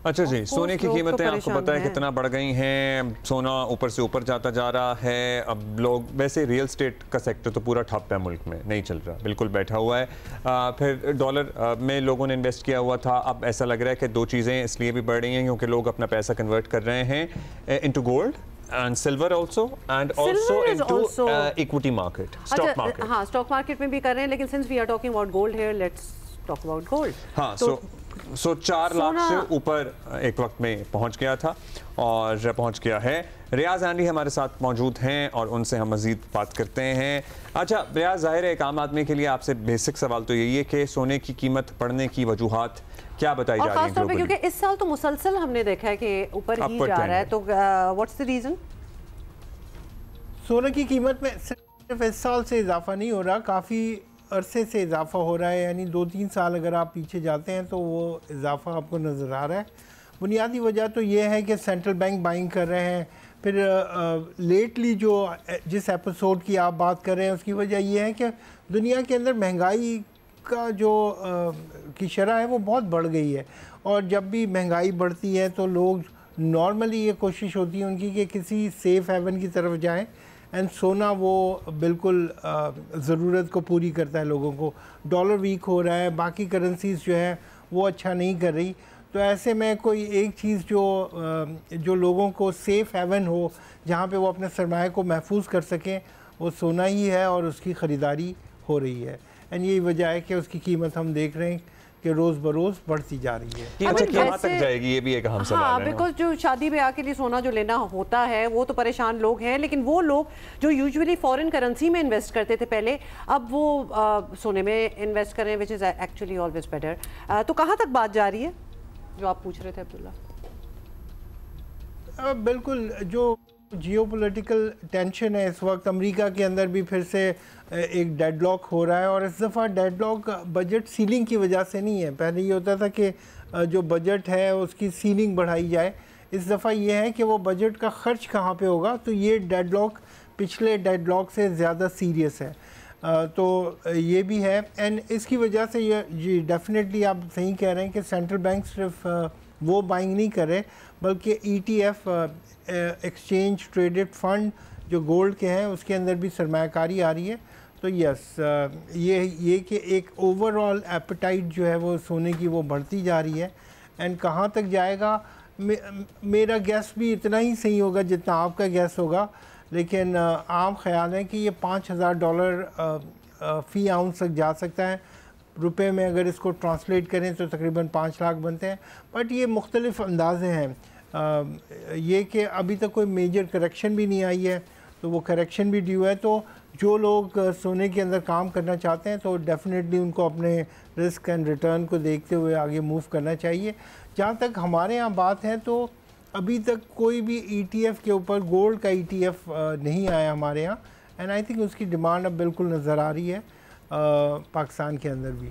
अच्छा जी, सोने की कीमतें आपको पता है कितना बढ़ गई हैं, सोना ऊपर से ऊपर जाता जा रहा है। अब लोग वैसे रियल स्टेट का सेक्टर तो पूरा ठप है, मुल्क में नहीं चल रहा, बिल्कुल बैठा हुआ है। फिर डॉलर में लोगों ने इन्वेस्ट किया हुआ था, अब ऐसा लग रहा है कि दो चीज़ें इसलिए भी बढ़ रही हैं क्योंकि लोग अपना पैसा कन्वर्ट कर रहे हैं into gold and silver also and also into equity market, stock market. हाँ, स्टॉक मार्केट में भी कर रहे हैं, लेकिन since we are talking about gold here, let's talk about gold. हाँ, so 4 लाख से ऊपर एक वक्त में पहुंच गया था और पहुंच गया है। रियाज आंडी हमारे साथ मौजूद हैं और उनसे हम मजीद बात करते हैं। अच्छा रियाज, जाहिर है एक आम आदमी के लिए आपसे बेसिक सवाल तो यही है कि सोने की कीमत बढ़ने की वजूहात क्या बताई जा रही है? क्योंकि इस साल तो मुसलसल हमने देखा है कि ऊपर ही जा रहा है, तो व्हाट्स द रीजन? सोने की कीमत में सिर्फ इस साल से इजाफा नहीं हो रहा, काफ़ी अरसे से इजाफा हो रहा है। यानी 2-3 साल अगर आप पीछे जाते हैं तो वो इजाफा आपको नज़र आ रहा है। बुनियादी वजह तो ये है कि सेंट्रल बैंक बाइंग कर रहे हैं। फिर लेटली जो जिस एपिसोड की आप बात कर रहे हैं उसकी वजह यह है कि दुनिया के अंदर महंगाई का जो की शरह है वो बहुत बढ़ गई है, और जब भी महंगाई बढ़ती है तो लोग नॉर्मली ये कोशिश होती है उनकी कि किसी सेफ हेवन की तरफ जाएं, एंड सोना वो बिल्कुल ज़रूरत को पूरी करता है लोगों को। डॉलर वीक हो रहा है, बाकी करेंसीज जो है वो अच्छा नहीं कर रही, तो ऐसे में कोई एक चीज़ जो लोगों को सेफ़ हेवन हो, जहाँ पे वो अपने सरमाए को महफूज कर सकें, वो सोना ही है और उसकी ख़रीदारी हो रही है। एंड यही वजह है कि उसकी कीमत हम देख रहे हैं कि रोज़ बरोज़ बढ़ती जा रही है। अच्छा, कहाँ तक जाएगी ये भी एक अहम सवाल है। हाँ, बिकॉज जो शादी ब्याह के लिए सोना जो लेना होता है वो तो परेशान लोग हैं, लेकिन वो लोग जो यूजुअली फॉरेन करेंसी में इन्वेस्ट करते थे पहले, अब वो सोने में इन्वेस्ट करें, which is actually always better. तो कहाँ तक बात जा रही है जो आप पूछ रहे थे अब्दुल्ला? बिल्कुल, जो जियोपॉलिटिकल टेंशन है इस वक्त अमेरिका के अंदर भी फिर से एक डेडलॉक हो रहा है, और इस दफ़ा डेडलॉक बजट सीलिंग की वजह से नहीं है। पहले ये होता था कि जो बजट है उसकी सीलिंग बढ़ाई जाए, इस दफ़ा ये है कि वो बजट का ख़र्च कहाँ पे होगा, तो ये डेडलॉक पिछले डेडलॉक से ज़्यादा सीरियस है। तो ये भी है, एंड इसकी वजह से ये जी डेफिनेटली आप सही कह रहे हैं कि सेंट्रल बैंक सिर्फ वो बाइंग नहीं कर रहे, बल्कि ETF एक्सचेंज ट्रेडेड फंड जो गोल्ड के हैं उसके अंदर भी सरमायाकारी आ रही है। तो यस, ये कि एक ओवरऑल एपेटाइट जो है वो सोने की वो बढ़ती जा रही है, एंड कहाँ तक जाएगा मेरा गैस भी इतना ही सही होगा जितना आपका गैस होगा, लेकिन आम ख्याल है कि ये $5,000 फ़ी आउंस तक जा सकता है। रुपए में अगर इसको ट्रांसलेट करें तो तकरीबन 5 लाख बनते हैं, बट ये मुख्तलिफ अंदाजे हैं। ये कि अभी तक कोई मेजर करेक्शन भी नहीं आई है, तो वो करेक्शन भी ड्यू है। तो जो लोग सोने के अंदर काम करना चाहते हैं तो डेफिनेटली उनको अपने रिस्क एंड रिटर्न को देखते हुए आगे मूव करना चाहिए। जहाँ तक हमारे यहाँ बात है तो अभी तक कोई भी ETF के ऊपर गोल्ड का ETF नहीं आया हमारे यहाँ, एंड आई थिंक उसकी डिमांड अब बिल्कुल नज़र आ रही है पाकिस्तान के अंदर भी।